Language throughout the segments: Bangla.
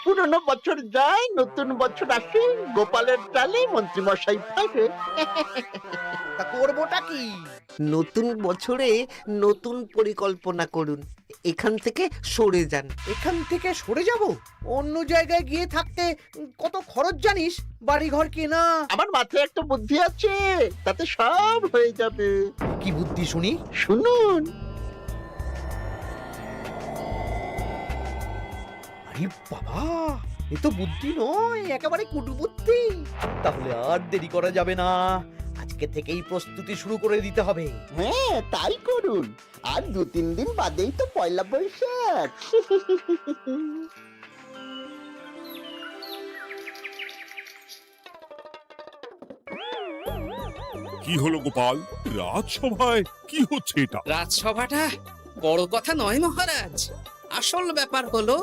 পুরনো বছর যায়, নতুন বছর আসে, গোপালের ডালে মন্ত্রীমশাই ফেরে। তা করবোটা কি? নতুন বছরে নতুন পরিকল্পনা করুন, এখান থেকে সরে যান। এখান থেকে সরে যাব? অন্য জায়গায় গিয়ে থাকতে কত খরচ জানিস? বাড়িঘর কেনা। আমার মাথায় একটা বুদ্ধি আছে, তাতে সব হয়ে যাবে। কি বুদ্ধি শুনি? শুনুন। আরে বাবা, এ তো বুদ্ধি নয়, একেবারে কুটবুদ্ধি। তাহলে আর দেরি করা যাবে না, আজকে থেকেই প্রস্তুতি শুরু করে দিতে হবে। হ্যাঁ, তাই করুন। আর 2-3 দিন বাদেই তো পয়লা বৈশাখ। কি হলো গোপাল, রাজসভায় কি হচ্ছে এটা? রাজসভাটা বড় কথা নয় মহারাজ, আসল ব্যাপার হলো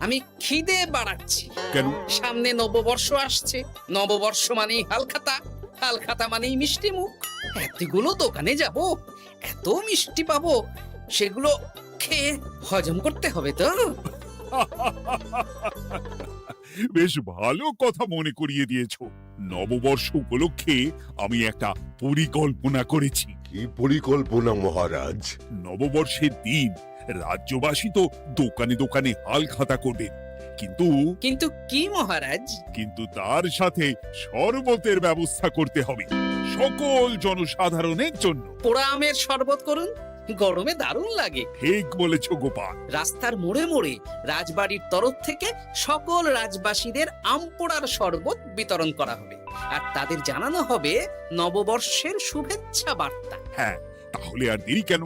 আমি খিদে বাড়াচ্ছি। কেন? সামনে নববর্ষ আসছে, নববর্ষ মানেই হালখাতা, হালখাতা মানেই মিষ্টি মুখ। এতগুলো দোকানে যাব, এত মিষ্টি পাবো, সেগুলো খেয়ে হজম করতে হবে তো। বেশ ভালো কথা মনে করিয়ে দিয়েছো। নববর্ষ উপলক্ষে আমি একটা পরিকল্পনা করেছি। কি পরিকল্পনা মহারাজ? নববর্ষের দিন রাজ্যবাসী তো দোকানে দোকানে হালখাতা করবে, কিন্তু কিন্তু কি মহারাজ? কিন্তু তার সাথে শরবতের ব্যবস্থা করতে হবে সকল জনসাধারণের জন্য। পোড়া আমের শরবত করুন, গরমে দারুণ লাগে। ঠিক বলেছ গোপাল। রাস্তার মোড়ে মোড়ে রাজবাড়ির তরফ থেকে সকল রাজবাসীদের আম পোড়ার শরবত বিতরণ করা হবে, আর তাদের জানানো হবে নববর্ষের শুভেচ্ছা বার্তা। হ্যাঁ, তাহলে আর দেরি কেন?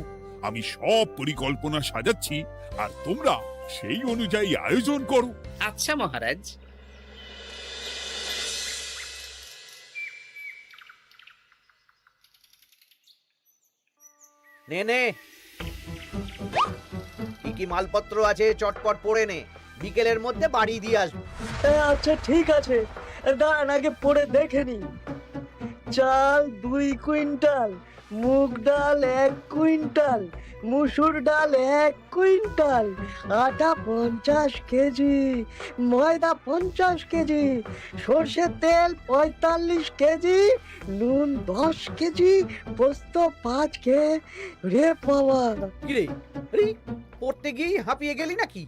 আমি সব পরিকল্পনা সাজাচ্ছি, আর তোমরা সেই অনুযায়ী আয়োজন করো। আচ্ছা মহারাজ। নে নে, কি কি মালপত্র আছে চটপট পড়ে নে, বিকেলের মধ্যে বাড়ি দিয়ে আসবো। আচ্ছা ঠিক আছে, দাঁড়ান আগে পড়ে দেখে নি। চাল 2 কুইন্টাল, মুগ ডাল 1 কুইন্টাল, মুসুর ডাল 1 কুইন্টাল, আটা 50 কেজি, ময়দা 50 কেজি, সর্ষের তেল 45 কেজি, নুন 10 কেজি, পোস্ত 5 রে বাবা। কিরে, আরে পড়তে গিয়ে হাঁপিয়ে গেলি নাকি?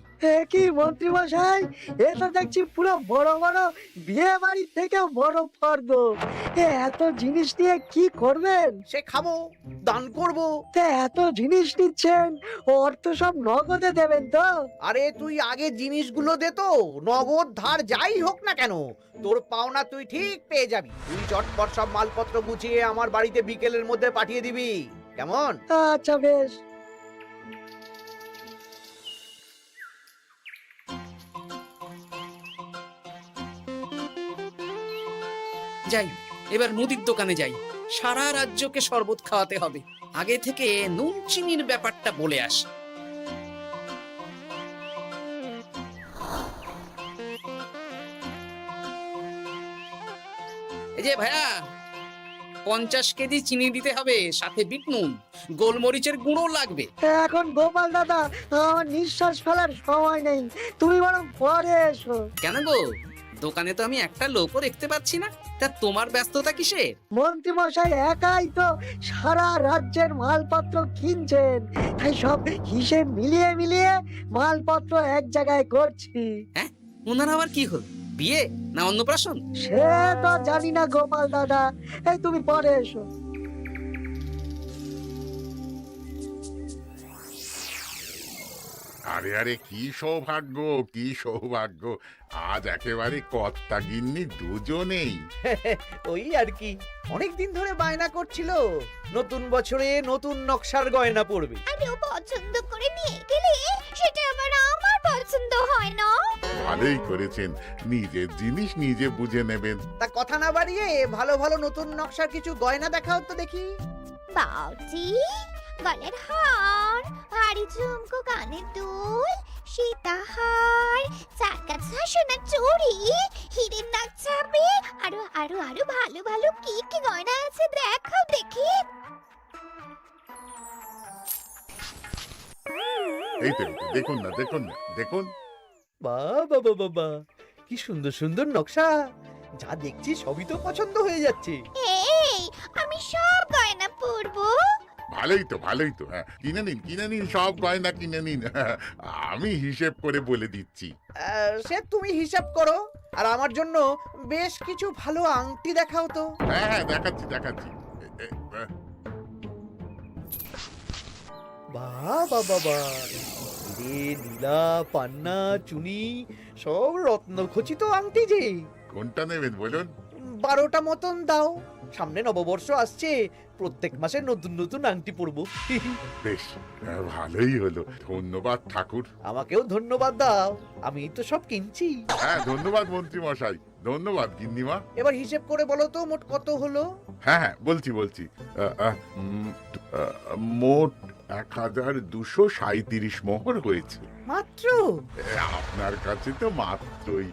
কি মন্ত্রী মশাই, এটা দেখছি পুরো বড় বড় বিয়ে বাড়ি থেকে বড় ফর্দ। এত জিনিস নিয়ে কি করবেন? সে খাবো, দান করব। এত জিনিস নিচ্ছেন, অর্থ সব নগদে দেবেন তো? আরে তুই আগে জিনিসগুলো দে তো, নগদ ধার যাই হোক না কেন, তোর পাওনা তুই ঠিক পেয়ে যাবি। তুই চটপট সব মালপত্র গুছিয়ে আমার বাড়িতে বিকেলের মধ্যে পাঠিয়ে দিবি, কেমন? আচ্ছা বেশ। যাই, এবার মুদির দোকানে যাই, সারা রাজ্যকে শরবত খাওয়াতে হবে। আগে থেকে নুন চিনির ব্যাপারটা বলে আসি। এই যে ভাইয়া, 50 কেজি চিনি দিতে হবে, সাথে বিট নুন, গোলমরিচের গুঁড়ো লাগবে। এখন গোপাল দাদা, আমার নিঃশ্বাস ফেলার সময় নেই, তুমি বরং পরে এসো। কেন গো, দোকানে তো আমি একটা লোকও দেখতে পাচ্ছি না, তা তোমার ব্যস্ততা কিসে? মন্ত্রী মশাই একাই তো সারা রাজ্যের মালপত্র কিনছেন, তাই সব হিসেব মিলিয়ে মিলিয়ে মালপত্র এক জায়গায় করছি। হ্যাঁ, ওনার আবার কি হল, বিয়ে না অন্নপ্রাশন? সে তো জানি না গোপাল দাদা, এই তুমি পরে এসো। আরে আরে, কি সৌভাগ্য, কি সৌভাগ্য! আজ একেবারে কর্তা গিন্নি দুজনেই। ওই আর কি, অনেকদিন ধরে বায়না করছিল নতুন বছরে নতুন নকশার গয়না পরবে। আরে ও পছন্দ করে নিয়ে গেলে সেটা আবার আমার পছন্দ হয় না। ভালোই করেছেন, নিজের জিনিস নিজে বুঝে নেবেন। তা কথা না বাড়িয়ে ভালো ভালো নতুন নকশার কিছু গয়না দেখাও তো দেখি। বাউজি, গলার হার, ভারী ঝুমকো, কানের দুল, সীতাহার, চারকাছা সোনার চুড়ি, হীরের নাক ছাপে, আরো আরো আরো ভালো ভালো কি কি গয়না আছে দেখাও দেখি। এই তো, দেখুন না, দেখুন না, দেখুন। বাবা বাবা বাবা, কি সুন্দর সুন্দর নকশা! যা দেখছি সবই তো পছন্দ হয়ে যাচ্ছে। এই আমি সব গয়না পরবো। ভালোই তো হ্যাঁ, কিনে নিন সব গয়না কিনে নিন। আমি হিসেব করে বলে দিচ্ছি। সে তুমি হিসাব করো, আর আমার জন্য বেশ কিছু ভালো আংটি দেখাও তো। হ্যাঁ দেখাচ্ছি। বাবা বাবা, রে নীলা, পান্না, চুনি, সব রত্নখচিত আংটি যে। কোনটা নেবেন বলুন? 12টা মতন দাও। সামনে নববর্ষ আসছে, প্রত্যেক মাসে নতুন নতুন আংটি পরবো। বেশ, ভালোই হলো। ধন্যবাদ ঠাকুর। আমাকেও ধন্যবাদ দাও, আমি তো সব কিনছি। হ্যাঁ ধন্যবাদ মন্ত্রী মশাই, ধন্যবাদ গিন্নিমা। এবার হিসেব করে বলো তো মোট কত হলো? হ্যাঁ বলছি। মোট 1237 মোহর হয়েছে। মাত্র? আপনার কাছে তো মাত্রই।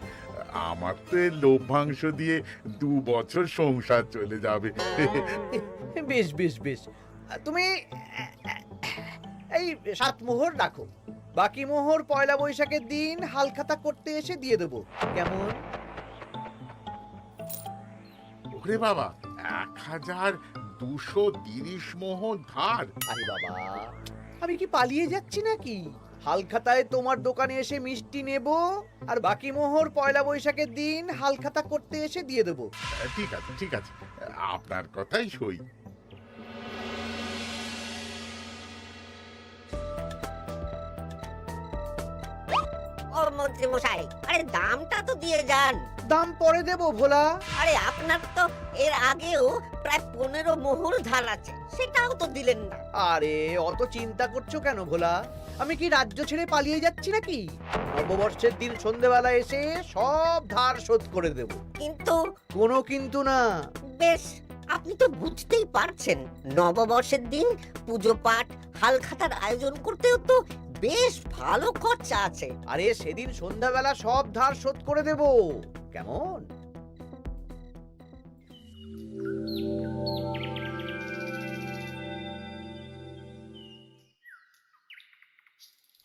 আমার তো এর লভ্যাংশ দিয়ে 2 বছর সংসার চলে যাবে। বেশ বেশ বেশ, তুমি এই 7 মোহর রাখো, বাকি মোহর পয়লা বৈশাখের দিন হালখাতা করতে এসে দিয়ে দেবো, কেমন? ওরে বাবা, 1230 মোহর ধার! আরে বাবা, আমি কি পালিয়ে যাচ্ছি নাকি? হালখাতায় তোমার দোকানে এসে মিষ্টি নেব, আর বাকি মোহর পয়লা বৈশাখের দিন হালখাতা করতে এসে দিয়ে দেবো। ঠিক আছে, আপনার কথাই সই। ও মন্ত্রী মশাই, আরে দামটা তো দিয়ে যান। দাম পরে দেবো ভোলা। আরে আপনার তো এর আগেও প্রায় 15 মোহর ধার আছে, সেটাও তো দিলেন না। আরে অত চিন্তা করছো কেন ভোলা? আমি কি রাজ্য ছেড়ে পালিয়ে যাচ্ছি নাকি? নববর্ষের দিন সন্ধেবেলা এসে সব ধার শোধ করে দেব। কিন্তু কোনো কিন্তু না। বেশ, আপনি তো বুঝতেই পারছেন, নববর্ষের দিন পুজো পাঠ হালখাতার আয়োজন করতেও তো বেশ ভালো খরচা আছে। আরে সেদিন সন্ধ্যাবেলা সব ধার শোধ করে দেব, কেমন?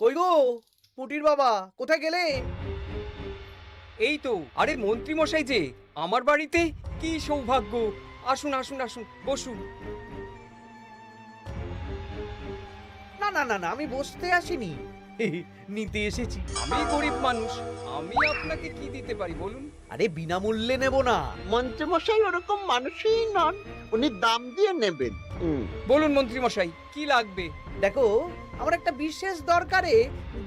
কই গো পুটির বাবা, কোথায় গেলে? এই তো, আরে মন্ত্রী মশাই যে আমার বাড়িতে, কি সৌভাগ্য! আসুন আসুন আসুন, বসুন। না না না না, আমি বসতে আসিনি, নিতে এসেছি। আমি গরিব মানুষ, আমি আপনাকে কি দিতে পারি বলুন? আরে বিনামূল্যে নেব না। মন্ত্রীমশাই ওরকম মানুষই নন, উনি দাম দিয়ে নেবেন। বলুন মন্ত্রী মশাই, কি লাগবে? দেখো, আমার একটা বিশেষ দরকারে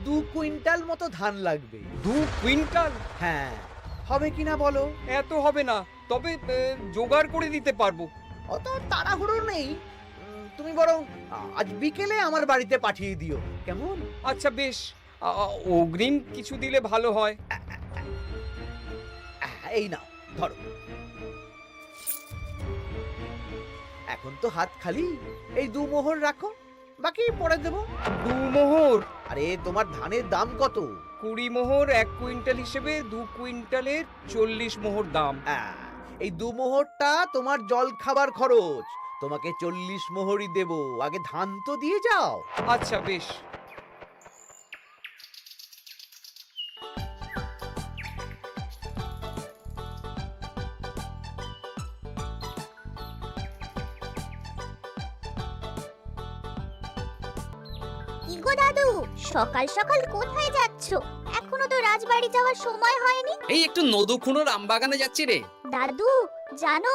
2 কুইন্টাল মতো ধান লাগবে। 2 কুইন্টাল? হ্যাঁ, হবে কিনা বলো? এত হবে না, তবে জোগাড় করে দিতে পারবো। অত তাড়াহুড়ো নেই, তুমি বরং আজ বিকেলে আমার বাড়িতে পাঠিয়ে দিও, কেমন? আচ্ছা বেশ, অগ্রিম কিছু দিলে ভালো হয়। এই নাও, ধরো। এখন তো হাত খালি, এই 2 মোহর রাখো, বাকি পরে দেবো। 2 মোহর? আরে তোমার ধানের দাম কত? 20 মোহর 1 কুইন্টাল হিসেবে 2 কুইন্টালের 40 মোহর দাম। এই 2 মোহরটা তোমার জল খাবার খরচ, তোমাকে 40 মোহরই দেব। আগে ধান তো দিয়ে যাও। আচ্ছা বেশ। কি গো দাদু, সকাল সকাল কোথায় যাচ্ছ? এখনো তো রাজবাড়ি যাওয়ার সময় হয়নি। এই একটু নদুখুনোর আমবাগানে যাচ্ছি রে। দাদু জানো,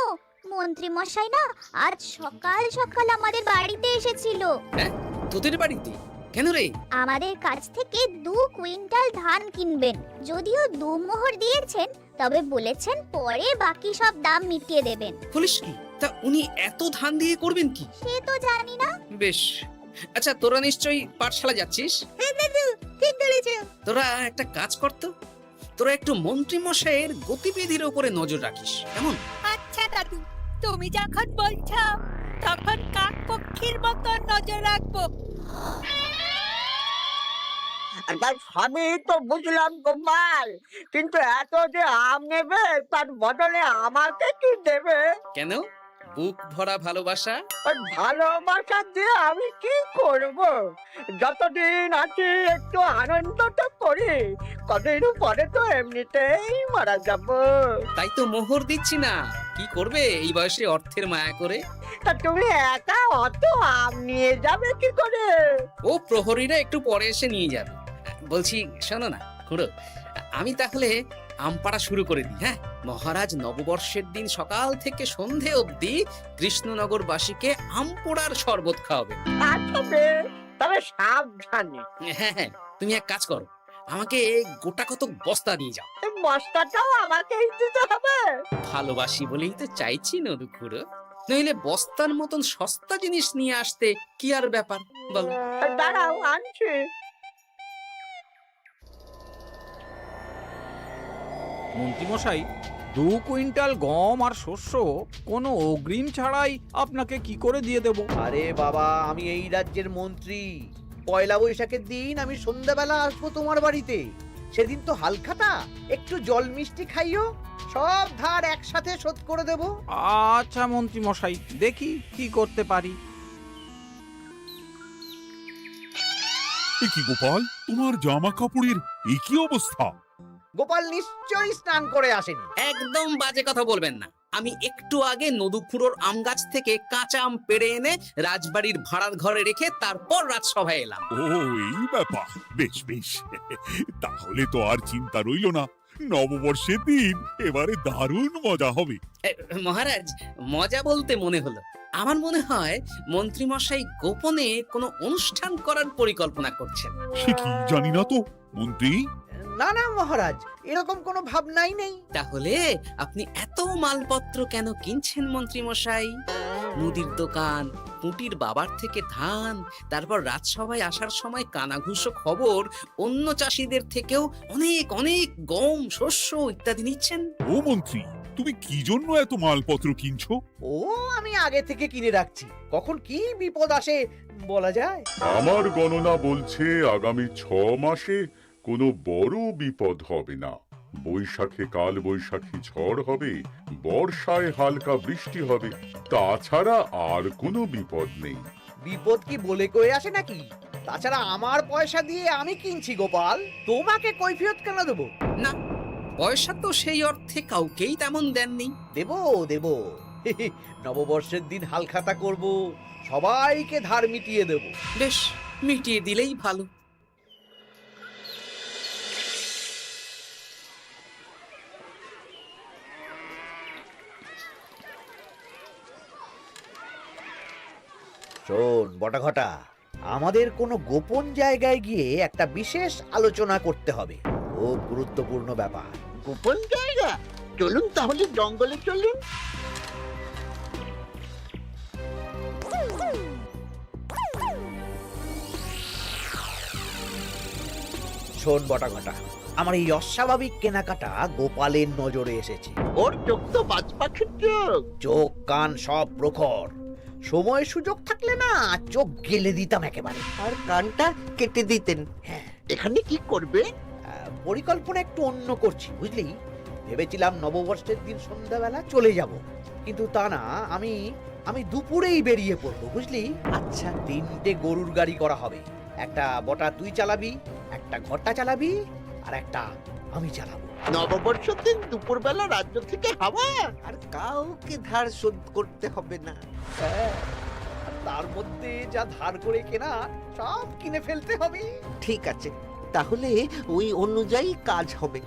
মন্ত্রী মশাই না আজ সকাল সকাল আমাদের বাড়িতে এসেছিল। হ্যাঁ, তোদের বাড়িতে? কেন রে? আমাদের কাছ থেকে 2 কুইন্টাল ধান কিনবেন। যদিও 2 মোহর দিয়েছেন, তবে বলেছেন পরে বাকি সব দাম মিটিয়ে দেবেন। বলিস কি? তা উনি এত ধান দিয়ে করবেন কি? সে তো জানি না। বেশ, আচ্ছা তোরা নিশ্চয়ই পাঠশালা যাচ্ছিস? হ্যাঁ দাদু, ঠিক বলেছো। তোরা একটা কাজ করতো, তোরা একটু মন্ত্রী মশাইয়ের গতিবিধির উপরে নজর রাখিস, কেমন? আচ্ছা দাদু, তুমি যখন বলছো তখন কাক পক্ষীর মতো নজর রাখবো। তার সবই তো বুঝলাম গোপাল, কিন্তু এত যে আম নেবে তার বদলে আমাকে কি দেবে? কেন? বুক ভরা ভালোবাসা। ওই ভালোবাসা দিয়ে আমি কি করব? যতদিন আছি একটু আনন্দ তো করি, কদিন পরে তো এমনিতেই মারা যাব। তাই তো মোহর দিচ্ছি না, কি করবে এই বয়সে অর্থের মায়া করে? তা তুমি একা অত আম নিয়ে যাবে কি করে? ও প্রহরীরা একটু পরে এসে নিয়ে যাবে। বলছি শোনো না খুড়ো, আমি তাহলে আম পাড়া শুরু করে দিই। হ্যাঁ, মহারাজ নববর্ষের দিন সকাল থেকে সন্ধে অবধি কৃষ্ণনগরবাসীকে আম পোড়ার শরবত খাওয়াবে। আচ্ছা বেশ, তবে সাবধানে। হ্যাঁ হ্যাঁ, তুমি এক কাজ করো, আমাকে গোটা কত বস্তা নিয়ে যাও। এই বস্তাটাও আমাকেই দিতে হবে? ভালোবাসি বলেই তো চাইছি নদু খুড়ো, নইলে বস্তার মতন সস্তা জিনিস নিয়ে আসতে কি আর ব্যাপার বলো? দাঁড়াও, আনছি। মন্ত্রীমশাই, 2 কুইন্টাল গম আর শস্য কোনো অগ্রিম ছাড়াই আপনাকে কি করে দিয়ে দেব? আরে বাবা, আমি এই রাজ্যের মন্ত্রী। পয়লা বৈশাখের দিন আমি সন্ধ্যাবেলা আসবো তোমার বাড়িতে। সেদিন তো হালখাতা, একটু জল মিষ্টি খাইও, সব ধার একসাথে শোধ করে দেব। আচ্ছা মন্ত্রীমশাই, দেখি কি করতে পারি। এ কি গোপাল, তোমার জামা কাপড়ের এই কি অবস্থা? গোপাল নিশ্চয়ই স্নান করে আসেনি। একদম বাজে কথা বলবেন না। আমি একটু আগে নদুখুড়োর আম গাছ থেকে কাঁচা আম পেড়ে এনে রাজবাড়ির ভাড়ার ঘরে রেখে তারপর রাজসভায় এলাম। ও এই ব্যাপার, বেশ বেশ, তাহলে তো আর চিন্তা রইল না। নববর্ষের দিন এবারে দারুণ মজা হবে। মহারাজ, মজা বলতে মনে হলো, আমার মনে হয় মন্ত্রীমশাই গোপনে কোনো অনুষ্ঠান করার পরিকল্পনা করছেন। সে কি জানি না তো মন্ত্রী। না না মহারাজ, এরকম কোনো ভাবনাই নেই। তাহলে আপনি এত মালপত্র কেন কিনছেন মন্ত্রীমশাই? মুদির দোকান, পুঁটির বাবার থেকে ধান, তারপর রাজসভায় আসার সময় কানাঘুষো খবর অন্য চাষিদের থেকেও অনেক অনেক গম, শস্য ইত্যাদি নিচ্ছেন। ও মন্ত্রী, তুমি কি জন্য এত মালপত্র কিনছো? ও আমি আগে থেকে কিনে রাখছি, কখন কি বিপদ আসে বলা যায়। আমার গণনা বলছে আগামী 6 মাসে কোনো বড় বিপদ হবে না। বৈশাখে কাল বৈশাখী ঝড় হবে, বর্ষায় হালকা বৃষ্টি হবে, তাছাড়া আর কোনো বিপদ নেই। বিপদ কি বলে কয়ে আসে নাকি? তাছাড়া আমার পয়সা দিয়ে আমি কিনছি গোপাল, তোমাকে কৈফিয়ত কেন দেবো? না, পয়সা তো সেই অর্থে কাউকেই তেমন দেননি। দেবো দেবো, নববর্ষের দিন হালখাতা করব, সবাইকে ধার মিটিয়ে দেব। বেশ, মিটিয়ে দিলেই ভালো। শোন বটাঘটা, আমাদের কোনো গোপন জায়গায় গিয়ে একটা বিশেষ আলোচনা করতে হবে, খুব গুরুত্বপূর্ণ ব্যাপার। গোপন জায়গা? চলুন তাহলে জঙ্গলে চলুন। শোন বটাঘটা, আমার এই অস্বাভাবিক কেনাকাটা গোপালের নজরে এসেছে। ওর চোখ তো বাজ পাখির চোখ। চোখ কান সব প্রখর, সময় সুযোগ থাকলে না চোখ গেলে দিতাম একেবারে। আর কানটা কেটে দিতেন। হ্যাঁ, এখানে কি করবে? পরিকল্পনা একটু অন্য করছি বুঝলি। ভেবেছিলাম নববর্ষের দিন সন্ধ্যাবেলা চলে যাব, কিন্তু তা না, আমি দুপুরেই বেরিয়ে পড়বো বুঝলি। আচ্ছা, 3টে গরুর গাড়ি করা হবে। একটা বটা তুই চালাবি, একটা ঘটা চালাবি, আর একটা আমি চালাবো। নববর্ষের দিন দুপুরবেলা রাজ্য থেকে হাওয়া? আর কাউকে ধার শোধ করতে হবে না। হ্যাঁ, আর তার মধ্যে যা ধার করে কেনা সব কিনে ফেলতে হবে। ঠিক আছে, তাহলে ওই অনুযায়ী কাজ হবে।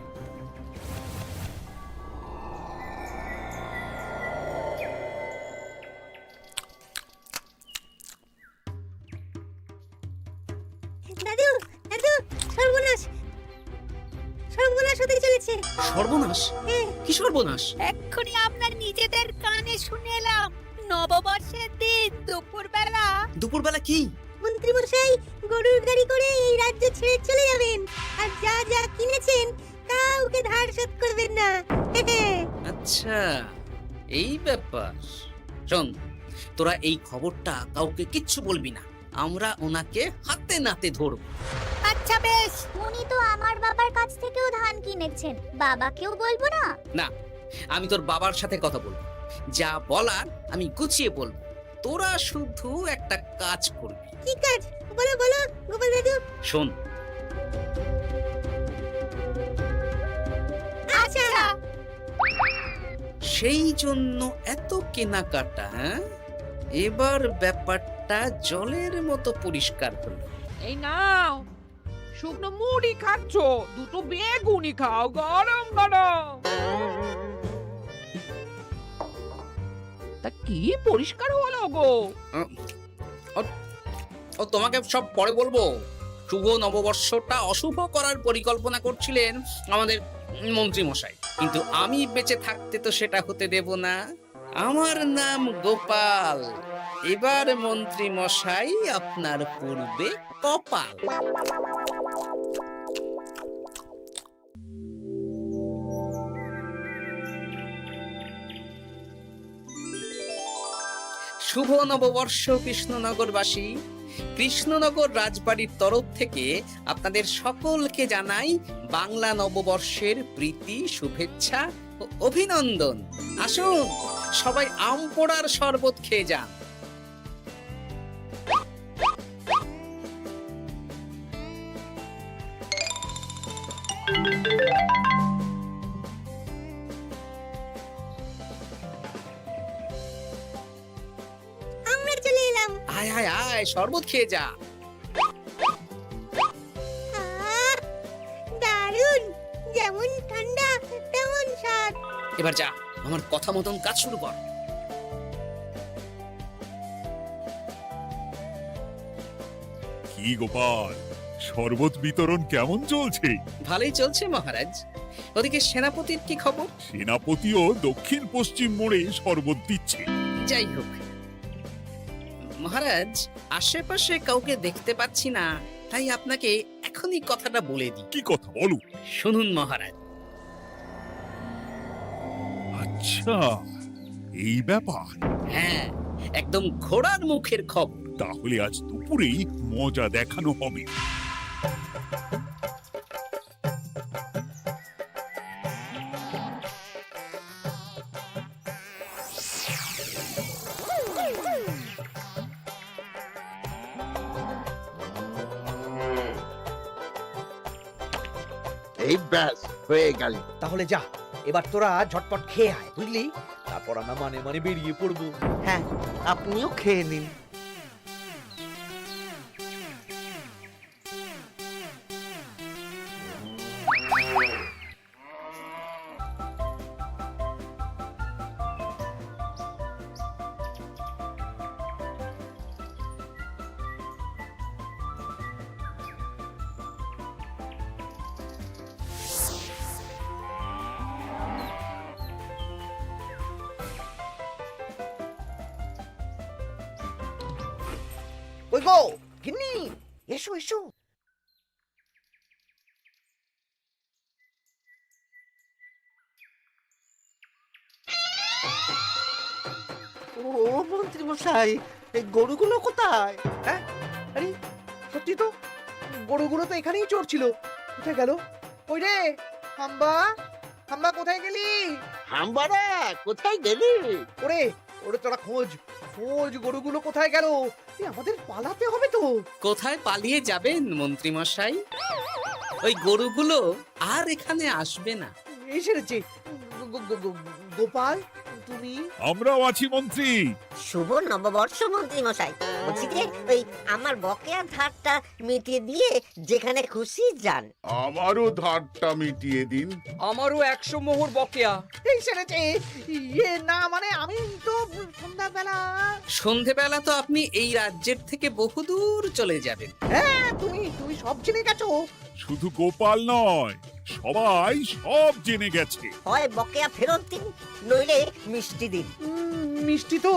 দাদু, দাদু, সর্বনাশ, সর্বনাশ হতে চলেছে। সর্বনাশ? কি সর্বনাশ? এক্ষুনি আপনার নিজেদের কানে শুনে এলাম, নববর্ষের দিন দুপুরবেলা। দুপুরবেলা কি? মন্ত্রী মশাই গরুর গাড়ি করে এই রাজ্য ছেড়ে চলে যাবেন, আর যা যা কিনেছেন কাউকে ধার শোধ করবেন না। আচ্ছা, এই ব্যাপার। শোন, তোরা এই খবরটা কাউকে কিচ্ছু বলবি না, আমরা ওনাকে হাতে নাতে ধরব। আচ্ছা বেশ। উনি তো আমার বাবার কাছ থেকেও ধান কিনেছেন, বাবাকেও বলবো না? না, আমি তোর বাবার সাথে কথা বলবো। যা বলার আমি গুছিয়ে বলবো, তোরা শুধু একটা কাজ করবি। কি কাজ? বলো বলো গোপাল দাদু। শোন, আচ্ছা। সেই জন্য এত কেনাকাটা, হ্যাঁ? এবার ব্যাপারটা জলের মতো পরিষ্কার হলো। এই নাও, শুকনো মুড়ি খাচ্ছ, দুটো বেগুনি খাও গরম গরম। তা কি পরিষ্কার হলো গো? ও তোমাকে সব পরে বলবো। শুভ নববর্ষটা অশুভ করার পরিকল্পনা করছিলেন আমাদের মন্ত্রী মশাই, কিন্তু আমি বেঁচে থাকতে তো সেটা হতে দেব না। আমার নাম গোপাল। এবার মন্ত্রী মশাই আপনার পূর্বে কপাল। শুভ নববর্ষ কৃষ্ণনগরবাসী। কৃষ্ণনগর রাজবাড়ির তরফ থেকে আপনাদের সকলকে জানাই বাংলা নববর্ষের প্রীতি, শুভেচ্ছা ও অভিনন্দন। আসুন সবাই আম পোড়ার শরবত খেয়ে যান। আমরা চলে এলাম। আয় আয় আয়, শরবত খেয়ে যা। দারুণ, যেমন ঠান্ডা তেমন স্বাদ। এবার যা, আমার কথা মতন কাজ শুরু কর। কি গোপাল, শরবত বিতরণ কেমন চলছে? ভালোই চলছে মহারাজ। ওদিকে সেনাপতির কি খবর? সেনাপতিও দক্ষিণ পশ্চিম মোড়ে শরবত দিচ্ছে। যাই হোক মহারাজ, আশেপাশে কাউকে দেখতে পাচ্ছি না, তাই আপনাকে এখনই কথাটা বলে দিই। কি কথা বলো? শুনুন মহারাজ। আচ্ছা, এই ব্যাপার। হ্যাঁ, একদম ঘোড়ার মুখের খবর। তাহলে আজ দুপুরেই মজা দেখানো হবে। এই ব্যাস হয়ে গেল। তাহলে যা, এবার তোরা ঝটপট খেয়ে আয়, বুঝলি? তারপর আমরা মানে মানে বেরিয়ে পড়বো। হ্যাঁ, আপনিও খেয়ে নিন। ওই গো গিন্নি, এসো এসো। ও মন্ত্রী মশাই, এই গরুগুলো কোথায়? হ্যাঁ, আরে সত্যি তো, গরুগুলো তো এখানেই চড়ছিল। কোথায় গেল? ওই রে হাম্বা, হাম্বা কোথায় গেলি? হাম্বারা কোথায় গেলি? ওরে ওরে, তোরা খোঁজ খোঁজ, গরুগুলো কোথায় গেল? আমাদের পালাতে হবে তো। কোথায় পালিয়ে যাবেন মন্ত্রী মশাই? ওই গরুগুলো আর এখানে আসবে না। এই সেরেছে। গোপাল, তুমি? আমরাও আছি মন্ত্রী। শুভ নববর্ষ মন্ত্রী মশাই। বলছি যে ওই আমার বকেয়া ধারটা মিটিয়ে দিয়ে যেখানে খুশি যান। আমারও ধারটা মিটিয়ে দিন। আমারও 100 মোহর বকেয়া। এই সেরেছে। ইয়ে না, মানে আমি তো সন্ধ্যাবেলা। সন্ধেবেলা তো আপনি এই রাজ্যের থেকে বহুদূর চলে যাবেন। হ্যাঁ, তুমি তুমি সব জেনে গেছো। শুধু গোপাল নয়, সবাই সব জেনে গেছে। হয় বকেয়া ফেরত দিন, নইলে মিষ্টি দিন। মিষ্টি তো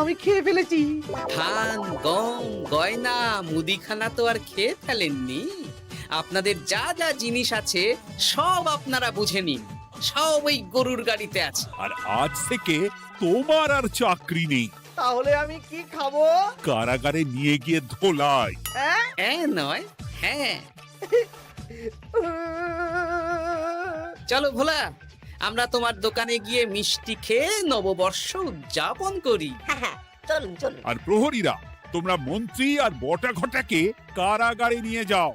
আমি খেয়ে ফেলেছি। ধান, গম, গয়না, মুদিখানা তো আর খেয়ে ফেলেননি। আপনাদের যা যা জিনিস আছে সব আপনারা বুঝে নিন। সব ওই গরুর গাড়িতে আছে। আর আজ থেকে তোমার আর চাকরি নেই। তাহলে আমি কি খাবো? কারাগারে নিয়ে গিয়ে ধোলাই। হ্যাঁ নয়, হ্যাঁ। চলো ভোলা, আমরা তোমার দোকানে গিয়ে মিষ্টি খেয়ে নববর্ষ উদযাপন করি। হ্যাঁ হ্যাঁ, চলুন চলুন। আর প্রহরীরা, তোমরা মন্ত্রী আর বটা ঘটাকে কারাগারে নিয়ে যাও।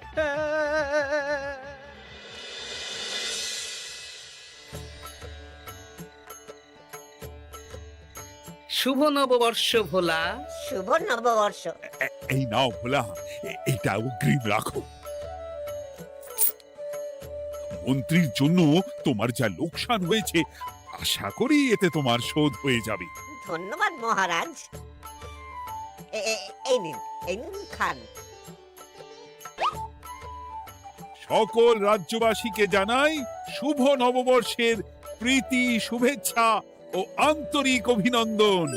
শুভ নববর্ষ ভোলা। শুভ নববর্ষ। এই নাও ভোলা, এটা অগ্রিম রাখো। মন্ত্রীর জন্য তোমার যা লোকসান হয়েছে, আশা করি এতে তোমার শোধ হয়ে যাবে। ধন্যবাদ মহারাজ। এই নিন, এই নিন, খান। সকল রাজ্যবাসীকে জানাই শুভ নববর্ষের প্রীতি, শুভেচ্ছা ও আন্তরিক অভিনন্দন।